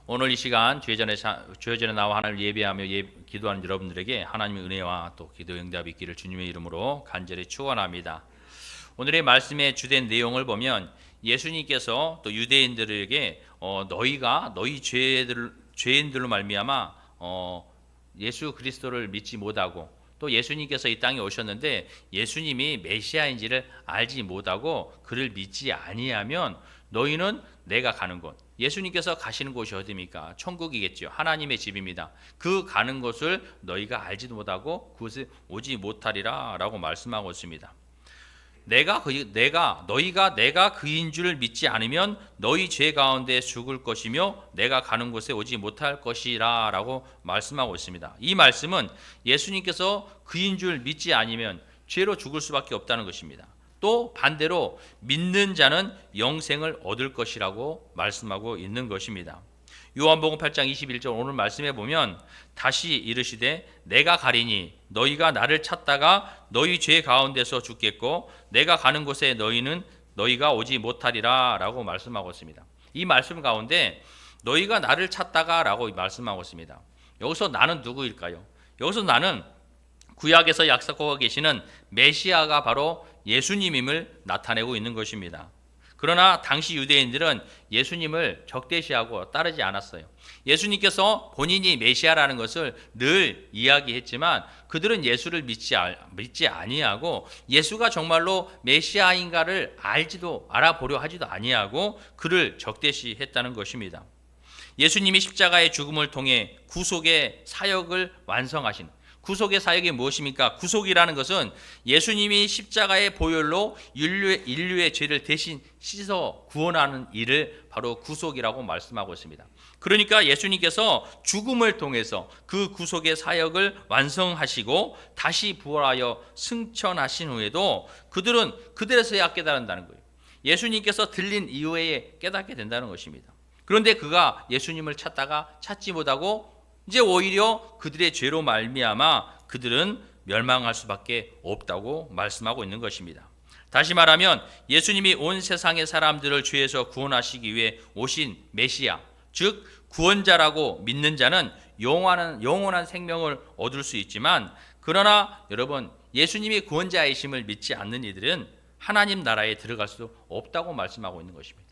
오늘 이 시간 주여전에 나와 하나님을 예배하며 기도하는 여러분들에게 하나님의 은혜와 또 기도 응답이 있기를 주님의 이름으로 간절히 축원합니다. 오늘의 말씀의 주된 내용을 보면 예수님께서 또 유대인들에게 너희가 너희 죄인들로 말미암아 예수 그리스도를 믿지 못하고 또 예수님께서 이 땅에 오셨는데 예수님이 메시아인지를 알지 못하고 그를 믿지 아니하면 너희는 내가 가는 곳, 예수님께서 가시는 곳이 어디입니까? 천국이겠죠. 하나님의 집입니다. 그 가는 곳을 너희가 알지도 못하고 그곳에 오지 못하리라 라고 말씀하고 있습니다. 너희가 내가 그인 줄 믿지 않으면 너희 죄 가운데 죽을 것이며 내가 가는 곳에 오지 못할 것이라 라고 말씀하고 있습니다. 이 말씀은 예수님께서 그인 줄 믿지 않으면 죄로 죽을 수밖에 없다는 것입니다. 또 반대로 믿는 자는 영생을 얻을 것이라고 말씀하고 있는 것입니다. 요한복음 8장 21절 오늘 말씀해 보면 다시 이르시되 내가 가리니 너희가 나를 찾다가 너희 죄 가운데서 죽겠고 내가 가는 곳에 너희가 오지 못하리라 라고 말씀하고 있습니다. 이 말씀 가운데 너희가 나를 찾다가 라고 말씀하고 있습니다. 여기서 나는 누구일까요? 여기서 나는 구약에서 약속하고 계시는 메시아가 바로 예수님임을 나타내고 있는 것입니다. 그러나 당시 유대인들은 예수님을 적대시하고 따르지 않았어요. 예수님께서 본인이 메시아라는 것을 늘 이야기했지만 그들은 예수를 믿지 아니하고 예수가 정말로 메시아인가를 알아보려 하지도 아니하고 그를 적대시했다는 것입니다. 예수님이 십자가의 죽음을 통해 구속의 사역을 완성하신 구속의 사역이 무엇입니까? 구속이라는 것은 예수님이 십자가의 보혈로 인류의 죄를 대신 씻어 구원하는 일을 바로 구속이라고 말씀하고 있습니다. 그러니까 예수님께서 죽음을 통해서 그 구속의 사역을 완성하시고 다시 부활하여 승천하신 후에도 그들은 그들에서야 깨달은다는 거예요. 예수님께서 들린 이후에 깨닫게 된다는 것입니다. 그런데 그가 예수님을 찾다가 찾지 못하고 이제 오히려 그들의 죄로 말미암아 그들은 멸망할 수밖에 없다고 말씀하고 있는 것입니다. 다시 말하면 예수님이 온 세상의 사람들을 죄에서 구원하시기 위해 오신 메시아, 즉 구원자라고 믿는 자는 영원한 생명을 얻을 수 있지만 그러나 여러분 예수님이 구원자이심을 믿지 않는 이들은 하나님 나라에 들어갈 수 없다고 말씀하고 있는 것입니다.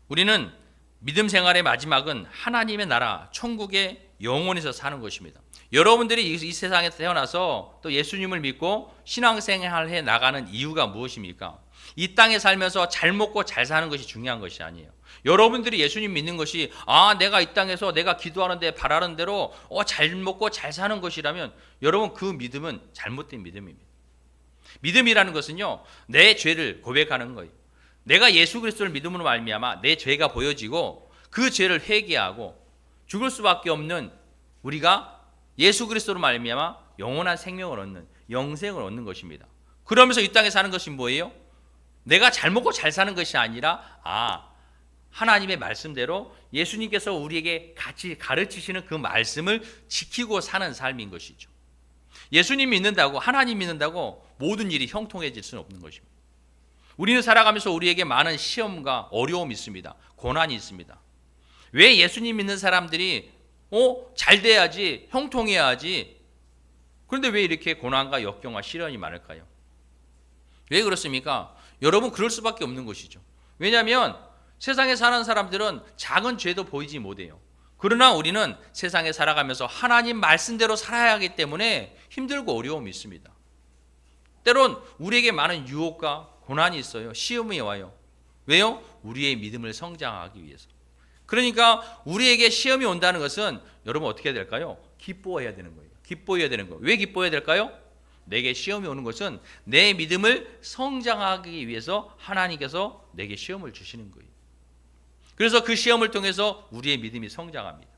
우리는 믿음 생활의 마지막은 하나님의 나라, 천국의 영혼에서 사는 것입니다. 여러분들이 이 세상에 태어나서 또 예수님을 믿고 신앙생활을 해 나가는 이유가 무엇입니까? 이 땅에 살면서 잘 먹고 잘 사는 것이 중요한 것이 아니에요. 여러분들이 예수님 믿는 것이 내가 이 땅에서 내가 기도하는데 바라는 대로 잘 먹고 잘 사는 것이라면 여러분 그 믿음은 잘못된 믿음입니다. 믿음이라는 것은요, 내 죄를 고백하는 거예요. 내가 예수 그리스도를 믿음으로 말미암아 내 죄가 보여지고 그 죄를 회개하고 죽을 수밖에 없는 우리가 예수 그리스도로 말미암아 영원한 생명을 얻는 영생을 얻는 것입니다. 그러면서 이 땅에 사는 것이 뭐예요? 내가 잘 먹고 잘 사는 것이 아니라 하나님의 말씀대로 예수님께서 우리에게 같이 가르치시는 그 말씀을 지키고 사는 삶인 것이죠. 예수님 믿는다고 하나님 믿는다고 모든 일이 형통해질 수는 없는 것입니다. 우리는 살아가면서 우리에게 많은 시험과 어려움이 있습니다. 고난이 있습니다. 왜 예수님 믿는 사람들이 잘 돼야지, 형통해야지. 그런데 왜 이렇게 고난과 역경과 시련이 많을까요? 왜 그렇습니까? 여러분 그럴 수밖에 없는 것이죠. 왜냐하면 세상에 사는 사람들은 작은 죄도 보이지 못해요. 그러나 우리는 세상에 살아가면서 하나님 말씀대로 살아야 하기 때문에 힘들고 어려움이 있습니다. 때론 우리에게 많은 유혹과 고난이 있어요. 시험이 와요. 왜요? 우리의 믿음을 성장하기 위해서. 그러니까 우리에게 시험이 온다는 것은 여러분 어떻게 해야 될까요? 기뻐해야 되는 거예요. 기뻐해야 되는 거예요. 왜 기뻐해야 될까요? 내게 시험이 오는 것은 내 믿음을 성장하기 위해서 하나님께서 내게 시험을 주시는 거예요. 그래서 그 시험을 통해서 우리의 믿음이 성장합니다.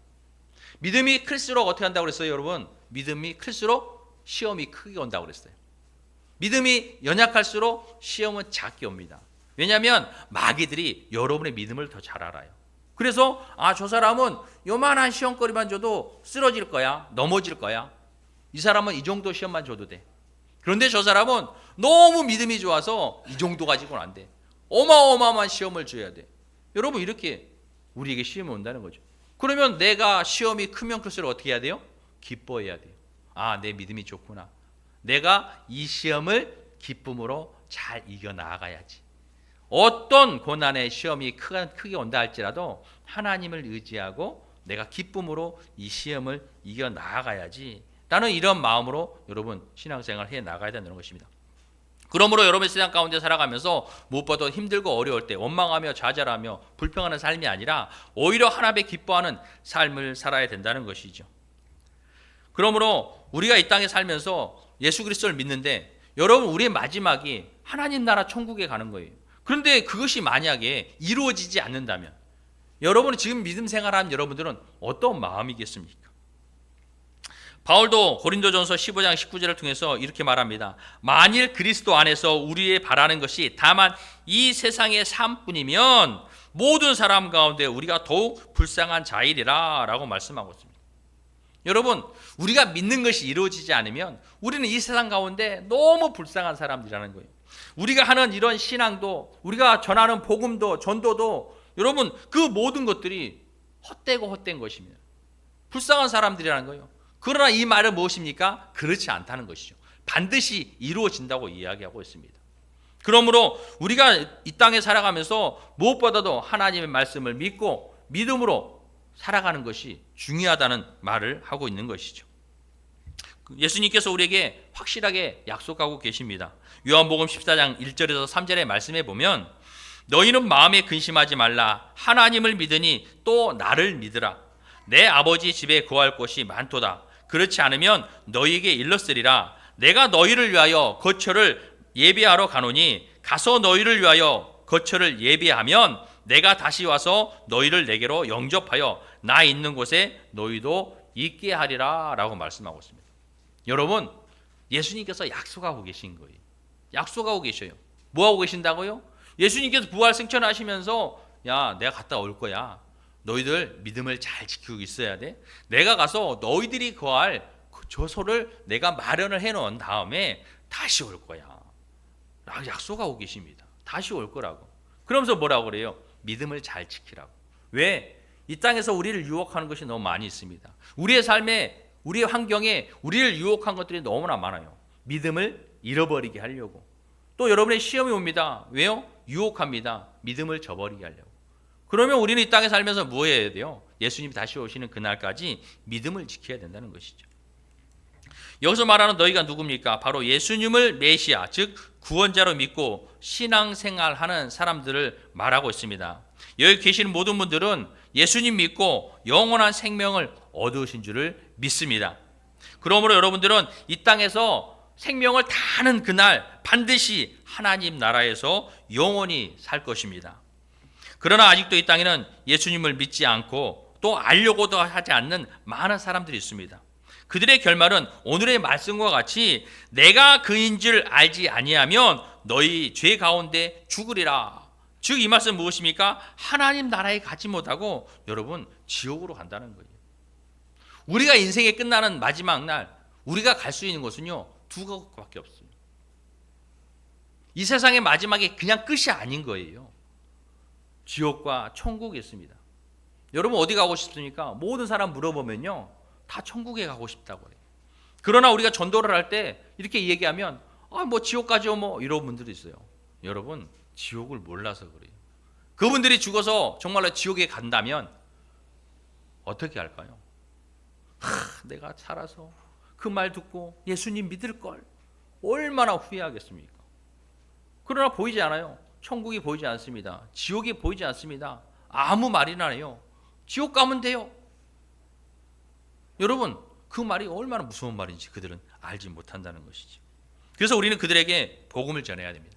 믿음이 클수록 어떻게 한다고 그랬어요, 여러분? 믿음이 클수록 시험이 크게 온다고 그랬어요. 믿음이 연약할수록 시험은 작게 옵니다. 왜냐하면 마귀들이 여러분의 믿음을 더 잘 알아요. 그래서 저 사람은 요만한 시험거리만 줘도 쓰러질 거야, 넘어질 거야. 이 사람은 이 정도 시험만 줘도 돼. 그런데 저 사람은 너무 믿음이 좋아서 이 정도 가지고는 안 돼. 어마어마한 시험을 줘야 돼. 여러분 이렇게 우리에게 시험이 온다는 거죠. 그러면 내가 시험이 크면 클수록 어떻게 해야 돼요? 기뻐해야 돼요. 아, 내 믿음이 좋구나. 내가 이 시험을 기쁨으로 잘 이겨나가야지. 어떤 고난의 시험이 크게 온다 할지라도 하나님을 의지하고 내가 기쁨으로 이 시험을 이겨나가야지. 라는 이런 마음으로 여러분 신앙생활을 해 나가야 된다는 것입니다. 그러므로 여러분 세상 가운데 살아가면서 무엇보다 힘들고 어려울 때 원망하며 좌절하며 불평하는 삶이 아니라 오히려 하나님의 기뻐하는 삶을 살아야 된다는 것이죠. 그러므로 우리가 이 땅에 살면서 예수 그리스도를 믿는데 여러분 우리의 마지막이 하나님 나라 천국에 가는 거예요. 그런데 그것이 만약에 이루어지지 않는다면 여러분은 지금 믿음 생활하는 여러분들은 어떤 마음이겠습니까? 바울도 고린도전서 15장 19절을 통해서 이렇게 말합니다. 만일 그리스도 안에서 우리의 바라는 것이 다만 이 세상의 삶뿐이면 모든 사람 가운데 우리가 더욱 불쌍한 자이리라 라고 말씀하고 있습니다. 여러분 우리가 믿는 것이 이루어지지 않으면 우리는 이 세상 가운데 너무 불쌍한 사람들이라는 거예요. 우리가 하는 이런 신앙도 우리가 전하는 복음도 전도도 여러분 그 모든 것들이 헛된 것입니다. 불쌍한 사람들이라는 거예요. 그러나 이 말은 무엇입니까? 그렇지 않다는 것이죠. 반드시 이루어진다고 이야기하고 있습니다. 그러므로 우리가 이 땅에 살아가면서 무엇보다도 하나님의 말씀을 믿고 믿음으로 살아가는 것이 중요하다는 말을 하고 있는 것이죠. 예수님께서 우리에게 확실하게 약속하고 계십니다. 요한복음 14장 1절에서 3절의 말씀에 보면 너희는 마음에 근심하지 말라. 하나님을 믿으니 또 나를 믿으라. 내 아버지 집에 거할 곳이 많도다. 그렇지 않으면 너희에게 일렀으리라. 내가 너희를 위하여 거처를 예비하러 가노니 가서 너희를 위하여 거처를 예비하면 내가 다시 와서 너희를 내게로 영접하여 나 있는 곳에 너희도 있게 하리라 라고 말씀하고 있습니다. 여러분 예수님께서 약속하고 계신 거예요. 약속하고 계셔요. 뭐하고 계신다고요? 예수님께서 부활 승천하시면서 야 내가 갔다 올 거야. 너희들 믿음을 잘 지키고 있어야 돼. 내가 가서 너희들이 거할 그 저소를 내가 마련을 해놓은 다음에 다시 올 거야 라고 약속하고 계십니다. 다시 올 거라고. 그러면서 뭐라고 그래요? 믿음을 잘 지키라고. 왜? 이 땅에서 우리를 유혹하는 것이 너무 많이 있습니다. 우리의 삶에 우리의 환경에 우리를 유혹한 것들이 너무나 많아요. 믿음을 잃어버리게 하려고. 또 여러분의 시험이 옵니다. 왜요? 유혹합니다. 믿음을 저버리게 하려고. 그러면 우리는 이 땅에 살면서 뭐 해야 돼요? 예수님이 다시 오시는 그날까지 믿음을 지켜야 된다는 것이죠. 여기서 말하는 너희가 누굽니까? 바로 예수님을 메시아, 즉 구원자로 믿고 신앙생활하는 사람들을 말하고 있습니다. 여기 계시는 모든 분들은 예수님 믿고 영원한 생명을 얻으신 줄을 믿습니다. 그러므로 여러분들은 이 땅에서 생명을 다하는 그날 반드시 하나님 나라에서 영원히 살 것입니다. 그러나 아직도 이 땅에는 예수님을 믿지 않고 또 알려고도 하지 않는 많은 사람들이 있습니다. 그들의 결말은 오늘의 말씀과 같이 내가 그인 줄 알지 아니하면 너희 죄 가운데 죽으리라. 즉 이 말씀 무엇입니까? 하나님 나라에 가지 못하고 여러분 지옥으로 간다는 거예요. 우리가 인생이 끝나는 마지막 날 우리가 갈 수 있는 곳은요 두 곳밖에 없어요. 이 세상의 마지막이 그냥 끝이 아닌 거예요. 지옥과 천국이 있습니다. 여러분 어디 가고 싶습니까? 모든 사람 물어보면요 다 천국에 가고 싶다고 해요. 그러나 우리가 전도를 할 때 이렇게 얘기하면 뭐 지옥 가죠 뭐 이런 분들이 있어요. 여러분 지옥을 몰라서 그래요. 그분들이 죽어서 정말로 지옥에 간다면 어떻게 할까요? 내가 살아서 그 말 듣고 예수님 믿을 걸 얼마나 후회하겠습니까? 그러나 보이지 않아요. 천국이 보이지 않습니다. 지옥이 보이지 않습니다. 아무 말이나 해요. 지옥 가면 돼요. 여러분 그 말이 얼마나 무서운 말인지 그들은 알지 못한다는 것이죠. 그래서 우리는 그들에게 복음을 전해야 됩니다.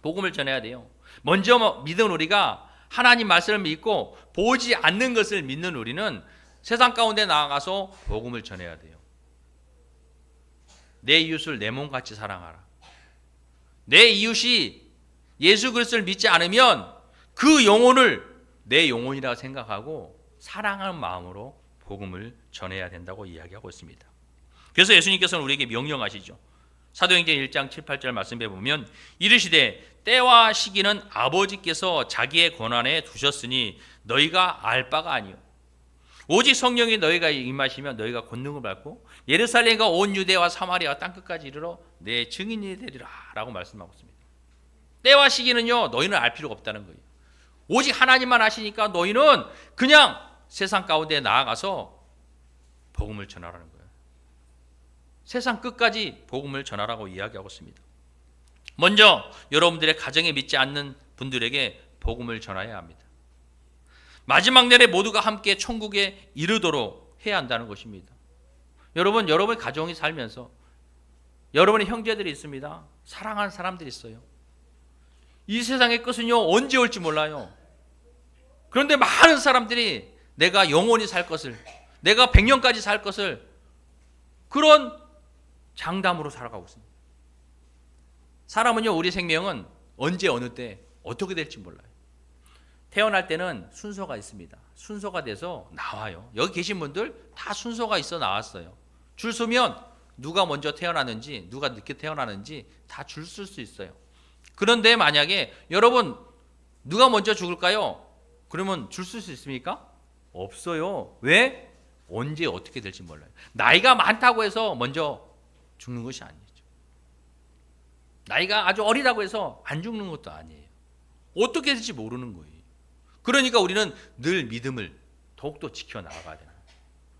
복음을 전해야 돼요. 먼저 믿은 우리가 하나님 말씀을 믿고 보지 않는 것을 믿는 우리는 세상 가운데 나아가서 복음을 전해야 돼요. 내 이웃을 내 몸같이 사랑하라. 내 이웃이 예수 그리스도를 믿지 않으면 그 영혼을 내 영혼이라고 생각하고 사랑하는 마음으로 복음을 전해야 된다고 이야기하고 있습니다. 그래서 예수님께서는 우리에게 명령하시죠. 사도행전 1장 7, 8절 말씀에 보면 이르시되 때와 시기는 아버지께서 자기의 권한에 두셨으니 너희가 알 바가 아니요 오직 성령이 너희가 임하시면 너희가 권능을 받고 예루살렘과 온 유대와 사마리아 땅끝까지 이르러 내 증인이 되리라 라고 말씀하고 있습니다. 때와 시기는요 너희는 알 필요가 없다는 거예요. 오직 하나님만 아시니까 너희는 그냥 세상 가운데 나아가서 복음을 전하라는 거예요. 세상 끝까지 복음을 전하라고 이야기하고 있습니다. 먼저 여러분들의 가정에 믿지 않는 분들에게 복음을 전해야 합니다. 마지막 날에 모두가 함께 천국에 이르도록 해야 한다는 것입니다. 여러분의 가정이 살면서 여러분의 형제들이 있습니다. 사랑하는 사람들이 있어요. 이 세상의 끝은요 언제 올지 몰라요. 그런데 많은 사람들이 내가 영원히 살 것을, 내가 100년까지 살 것을 그런 장담으로 살아가고 있습니다. 사람은요 우리 생명은 언제 어느 때 어떻게 될지 몰라요. 태어날 때는 순서가 있습니다. 순서가 돼서 나와요. 여기 계신 분들 다 순서가 있어 나왔어요. 줄 서면 누가 먼저 태어나는지 누가 늦게 태어나는지 다 줄 쓸 수 있어요. 그런데 만약에 여러분 누가 먼저 죽을까요? 그러면 줄 쓸 수 있습니까? 없어요. 왜? 언제 어떻게 될지 몰라요. 나이가 많다고 해서 먼저 죽는 것이 아니죠. 나이가 아주 어리다고 해서 안 죽는 것도 아니에요. 어떻게 될지 모르는 거예요. 그러니까 우리는 늘 믿음을 더욱더 지켜나가야 돼요.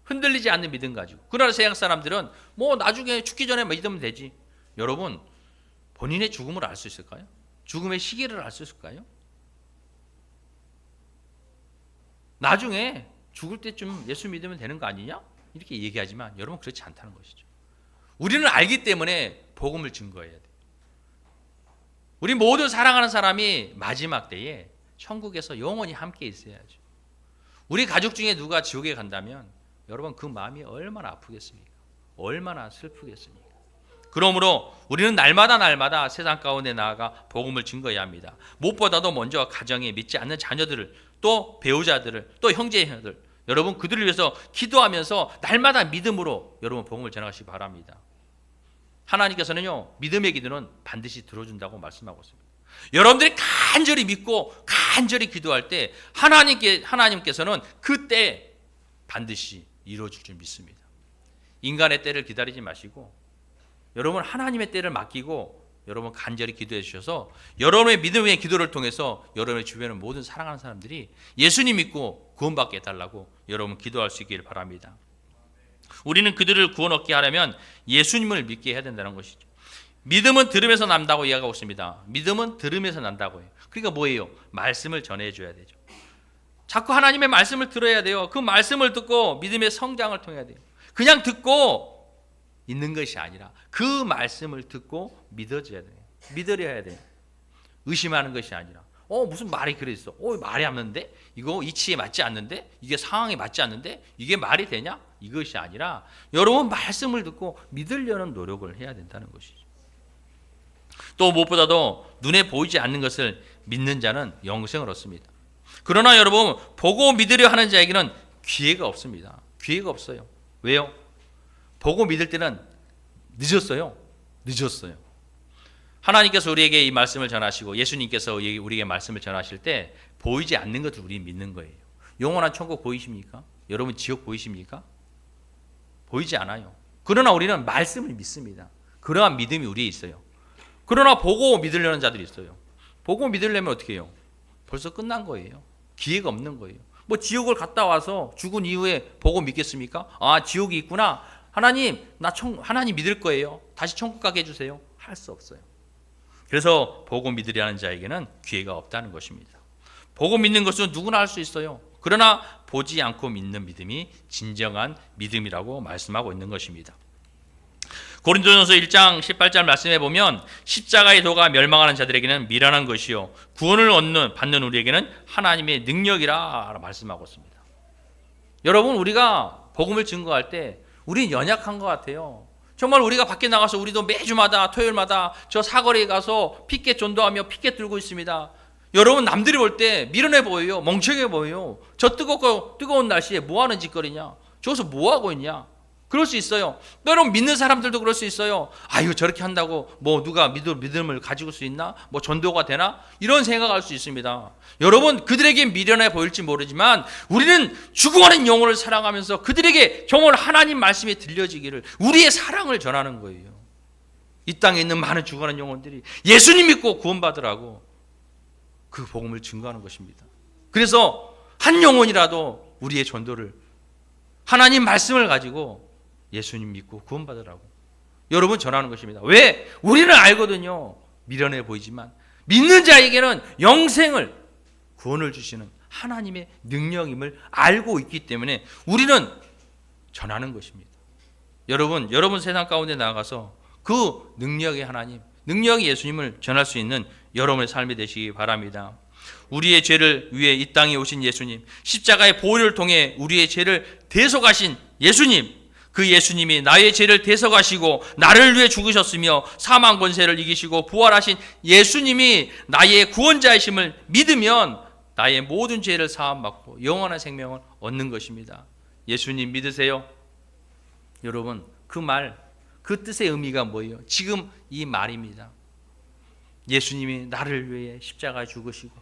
흔들리지 않는 믿음 가지고. 그러나 세상 사람들은 뭐 나중에 죽기 전에 믿으면 되지. 여러분 본인의 죽음을 알 수 있을까요? 죽음의 시기를 알 수 있을까요? 나중에 죽을 때쯤 예수 믿으면 되는 거 아니냐? 이렇게 얘기하지만 여러분 그렇지 않다는 것이죠. 우리는 알기 때문에 복음을 증거해야 돼요. 우리 모두 사랑하는 사람이 마지막 때에 천국에서 영원히 함께 있어야죠. 우리 가족 중에 누가 지옥에 간다면 여러분 그 마음이 얼마나 아프겠습니까? 얼마나 슬프겠습니까? 그러므로 우리는 날마다 세상 가운데 나아가 복음을 증거해야 합니다. 무엇보다도 먼저 가정에 믿지 않는 자녀들을 또 배우자들을 또 형제들 여러분 그들을 위해서 기도하면서 날마다 믿음으로 여러분 복음을 전하시기 바랍니다. 하나님께서는요 믿음의 기도는 반드시 들어준다고 말씀하고 있습니다. 여러분들이 간절히 믿고 간절히 기도할 때 하나님께서는 그때 반드시 이루어질 줄 믿습니다. 인간의 때를 기다리지 마시고 여러분 하나님의 때를 맡기고 여러분 간절히 기도해 주셔서 여러분의 믿음의 기도를 통해서 여러분의 주변의 모든 사랑하는 사람들이 예수님 믿고 구원받게 해달라고 여러분 기도할 수 있기를 바랍니다. 우리는 그들을 구원 얻게 하려면 예수님을 믿게 해야 된다는 것이죠. 믿음은 들음에서 난다고 이야기하고 있습니다. 믿음은 들음에서 난다고 해요. 그러니까 뭐예요? 말씀을 전해줘야 되죠. 자꾸 하나님의 말씀을 들어야 돼요. 그 말씀을 듣고 믿음의 성장을 통해야 돼요. 그냥 듣고 있는 것이 아니라 그 말씀을 듣고 믿어줘야 돼요. 믿으려야 돼요. 의심하는 것이 아니라 무슨 말이 그랬어. 말이 안 맞는데? 이거 이치에 맞지 않는데? 이게 상황에 맞지 않는데? 이게 말이 되냐? 이것이 아니라 여러분 말씀을 듣고 믿으려는 노력을 해야 된다는 것이죠. 또 무엇보다도 눈에 보이지 않는 것을 믿는 자는 영생을 얻습니다. 그러나 여러분 보고 믿으려 하는 자에게는 기회가 없습니다. 기회가 없어요. 왜요? 보고 믿을 때는 늦었어요. 하나님께서 우리에게 이 말씀을 전하시고 예수님께서 우리에게 말씀을 전하실 때 보이지 않는 것을 우리는 믿는 거예요. 영원한 천국 보이십니까? 여러분 지옥 보이십니까? 보이지 않아요. 그러나 우리는 말씀을 믿습니다. 그러한 믿음이 우리에 있어요. 그러나 보고 믿으려는 자들이 있어요. 보고 믿으려면 어떻게 해요? 벌써 끝난 거예요. 기회가 없는 거예요. 뭐 지옥을 갔다 와서 죽은 이후에 보고 믿겠습니까? 아 지옥이 있구나. 하나님 하나님 믿을 거예요. 다시 천국 가게 해주세요. 할 수 없어요. 그래서 보고 믿으려는 자에게는 기회가 없다는 것입니다. 보고 믿는 것은 누구나 할 수 있어요. 그러나 보지 않고 믿는 믿음이 진정한 믿음이라고 말씀하고 있는 것입니다. 고린도전서 1장 18절 말씀해 보면 십자가의 도가 멸망하는 자들에게는 미련한 것이요 구원을 받는 우리에게는 하나님의 능력이라 말씀하고 있습니다. 여러분 우리가 복음을 증거할 때 우리는 연약한 것 같아요. 정말 우리가 밖에 나가서 우리도 매주마다 토요일마다 저 사거리에 가서 피켓 전도하며 피켓 들고 있습니다. 여러분 남들이 볼 때 미련해 보여요. 멍청해 보여요. 저 뜨거운 날씨에 뭐하는 짓거리냐. 저기서 뭐하고 있냐. 그럴 수 있어요. 여러분 믿는 사람들도 그럴 수 있어요. 아 이거 저렇게 한다고 뭐 누가 믿음을 가지고 수 있나? 뭐 전도가 되나? 이런 생각할 수 있습니다. 여러분 그들에게 미련해 보일지 모르지만 우리는 죽어가는 영혼을 사랑하면서 그들에게 정말 하나님 말씀이 들려지기를 우리의 사랑을 전하는 거예요. 이 땅에 있는 많은 죽어가는 영혼들이 예수님 믿고 구원받으라고 그 복음을 증거하는 것입니다. 그래서 한 영혼이라도 우리의 전도를 하나님 말씀을 가지고 예수님 믿고 구원받으라고 여러분 전하는 것입니다. 왜? 우리는 알거든요. 미련해 보이지만 믿는 자에게는 영생을 구원을 주시는 하나님의 능력임을 알고 있기 때문에 우리는 전하는 것입니다. 여러분 세상 가운데 나아가서 그 능력의 하나님, 능력의 예수님을 전할 수 있는 여러분의 삶이 되시기 바랍니다. 우리의 죄를 위해 이 땅에 오신 예수님, 십자가의 보혈을 통해 우리의 죄를 대속하신 예수님, 그 예수님이 나의 죄를 대속하시고 나를 위해 죽으셨으며 사망 권세를 이기시고 부활하신 예수님이 나의 구원자이심을 믿으면 나의 모든 죄를 사함받고 영원한 생명을 얻는 것입니다. 예수님 믿으세요? 여러분 그 뜻의 의미가 뭐예요? 지금 이 말입니다. 예수님이 나를 위해 십자가에 죽으시고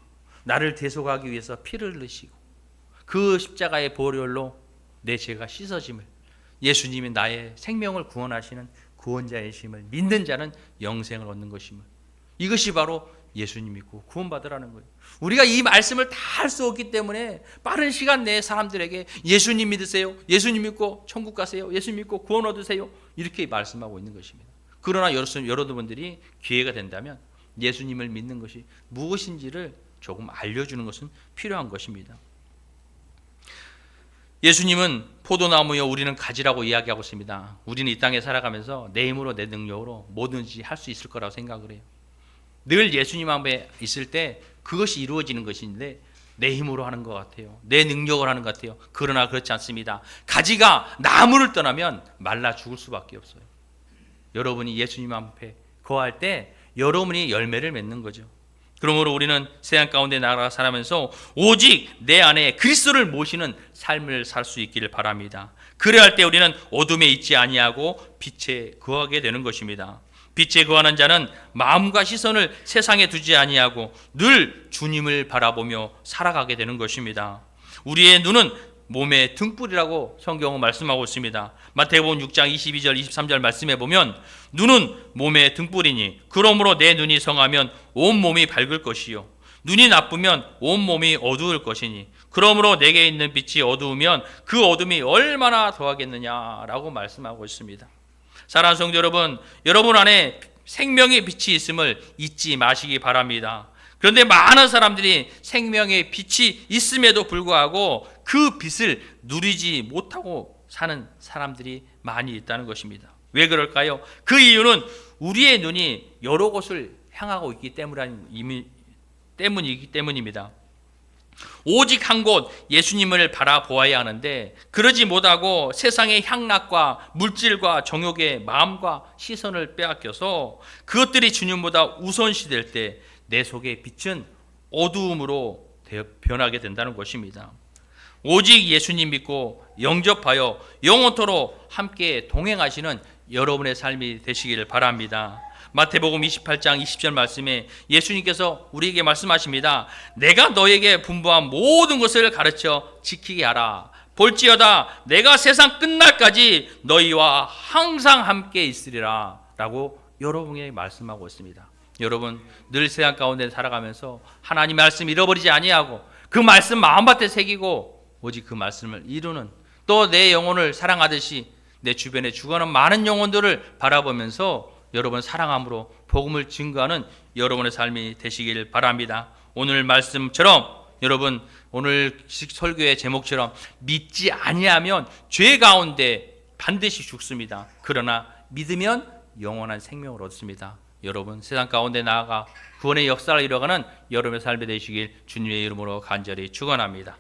나를 대속하기 위해서 피를 흘리시고 그 십자가의 보혈로 내 죄가 씻어짐을, 예수님이 나의 생명을 구원하시는 구원자이심을 믿는 자는 영생을 얻는 것임을, 이것이 바로 예수님 믿고 구원받으라는 거예요. 우리가 이 말씀을 다 할 수 없기 때문에 빠른 시간 내에 사람들에게 예수님 믿으세요, 예수님 믿고 천국 가세요, 예수님 믿고 구원 얻으세요 이렇게 말씀하고 있는 것입니다. 그러나 여러분들이 기회가 된다면 예수님을 믿는 것이 무엇인지를 조금 알려주는 것은 필요한 것입니다. 예수님은 포도나무여 우리는 가지라고 이야기하고 있습니다. 우리는 이 땅에 살아가면서 내 힘으로 내 능력으로 뭐든지 할 수 있을 거라고 생각을 해요. 늘 예수님 앞에 있을 때 그것이 이루어지는 것인데 내 힘으로 하는 것 같아요. 내 능력을 하는 것 같아요. 그러나 그렇지 않습니다. 가지가 나무를 떠나면 말라 죽을 수밖에 없어요. 여러분이 예수님 앞에 거할 때 여러분이 열매를 맺는 거죠. 그러므로 우리는 세상 가운데 나아가 살아가면서 오직 내 안에 그리스도를 모시는 삶을 살 수 있기를 바랍니다. 그래야 할 때 우리는 어둠에 있지 아니하고 빛에 거하게 되는 것입니다. 빛에 거하는 자는 마음과 시선을 세상에 두지 아니하고 늘 주님을 바라보며 살아가게 되는 것입니다. 우리의 눈은 몸의 등불이라고 성경은 말씀하고 있습니다. 마태복음 6장 22절 23절 말씀해 보면 눈은 몸의 등불이니 그러므로 내 눈이 성하면 온 몸이 밝을 것이요 눈이 나쁘면 온 몸이 어두울 것이니 그러므로 내게 있는 빛이 어두우면 그 어둠이 얼마나 더하겠느냐라고 말씀하고 있습니다. 사랑하는 성도 여러분, 여러분 안에 생명의 빛이 있음을 잊지 마시기 바랍니다. 그런데 많은 사람들이 생명의 빛이 있음에도 불구하고 그 빛을 누리지 못하고 사는 사람들이 많이 있다는 것입니다. 왜 그럴까요? 그 이유는 우리의 눈이 여러 곳을 향하고 있기 때문입니다. 오직 한 곳 예수님을 바라보아야 하는데 그러지 못하고 세상의 향락과 물질과 정욕의 마음과 시선을 빼앗겨서 그것들이 주님보다 우선시될 때 내 속의 빛은 어두움으로 변하게 된다는 것입니다. 오직 예수님 믿고 영접하여 영원토록 함께 동행하시는 여러분의 삶이 되시기를 바랍니다. 마태복음 28장 20절 말씀에 예수님께서 우리에게 말씀하십니다. 내가 너에게 분부한 모든 것을 가르쳐 지키게 하라. 볼지어다 내가 세상 끝날까지 너희와 항상 함께 있으리라 라고 여러분에게 말씀하고 있습니다. 여러분 늘 세상 가운데 살아가면서 하나님 말씀 잃어버리지 아니하고 그 말씀 마음밭에 새기고 오직 그 말씀을 이루는, 또 내 영혼을 사랑하듯이 내 주변에 죽어가는 많은 영혼들을 바라보면서 여러분 사랑함으로 복음을 증거하는 여러분의 삶이 되시길 바랍니다. 오늘 말씀처럼 여러분 오늘 설교의 제목처럼 믿지 아니하면 죄 가운데 반드시 죽습니다. 그러나 믿으면 영원한 생명을 얻습니다. 여러분 세상 가운데 나아가 구원의 역사를 이뤄가는 여러분의 삶이 되시길 주님의 이름으로 간절히 축원합니다.